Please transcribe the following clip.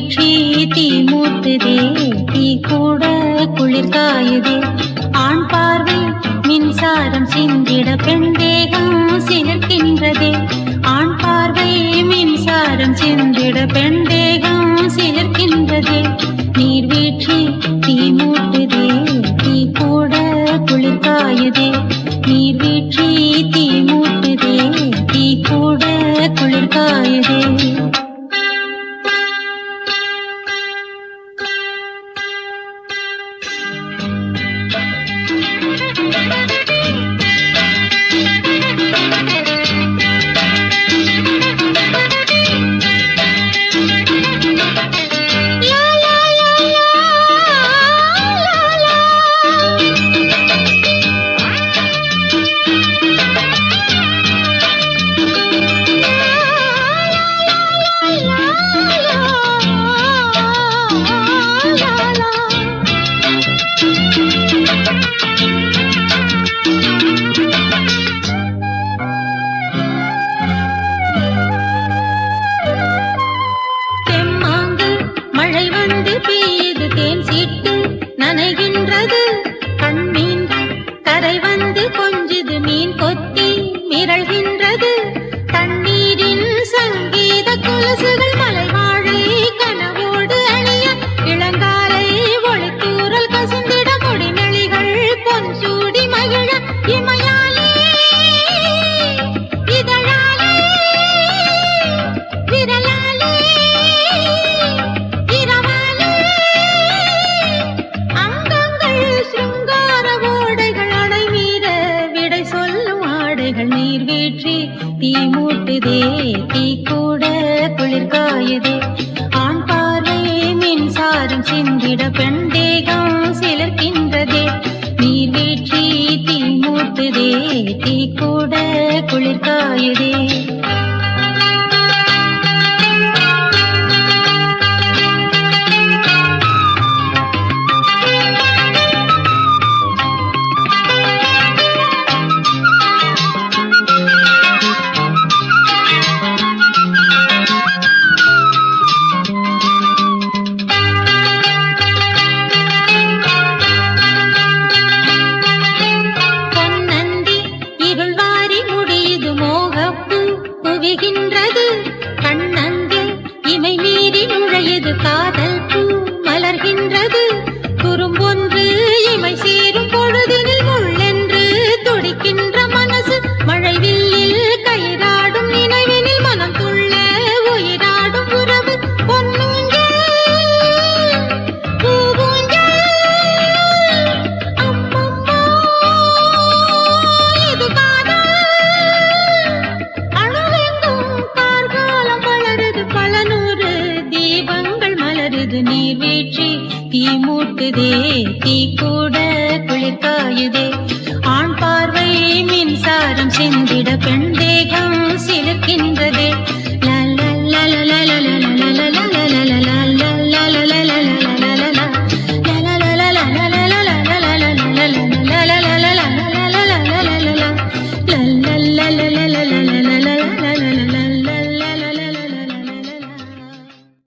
நீர்வீழ்ச்சி தீ மூட்டுதே, தீ கூட குளிர் காயுதே. ஆண் பார்வை மின்சாரம் சிந்திட பெண் தேகம் சிலிர்க்கின்றதே. ஆண் பார்வை மின்சாரம் சிந்திட பெண் தேகம் சிலிர்க்கின்றதே. நீர்வீழ்ச்சி தீ மூட்டுதே, தீ கூட குளிர் காயுதே. நீர்வீழ்ச்சி தீ மூட்டுதே, தீ கூட குளிர் காயுதே. நனைகின்றது கண்மீன்கள் கரை வந்து கொஞ்சுது மீன் கொத்தி மிரள்கின்றது. தண்ணீரின் சங்கீத கொலுசுகள் மலை வாழை கனவோடு அணிய இளங்காலை ஒளித்தூரல் கசிந்திட முடிநெளிகள் பொன் சூடி மகிழ இமையாலே இதழாலே விரலாலே நீர்வீழ்ச்சி தீ மூட்டுதே, தீ கூட குளிர் காயுதே. ஆண் பார்வை மின்சாரம் சிந்திட பெண் தேகம் சிலிர்க்கின்றதே. நீர்வீழ்ச்சி தீ மூட்டுதே, தீ கூட குளிர் காயுதே. கண்ணங்கே இமை மீறி நுழையது காதல் பூ மலர்கின்றது. குறும்பொன்று இமை சேரும் பொழுதினில் முள்ளென்று துடிக்கின்ற மனசு. மழைவில்லில் கயிறாடும் நினைவினில் மனம் துள்ள உயிராடும் உறவு. பொன்னூஞ்சல் பூவூஞ்சல் அம்மம்மா இது காதல். நீர்வீழ்ச்சி தீ மூட்டுதே, தீ கூட குளிர் காயுதே. ஆண் பார்வை மின்சாரம் சிந்திட பெண் தேகம் சிலிர்க்கின்றதே.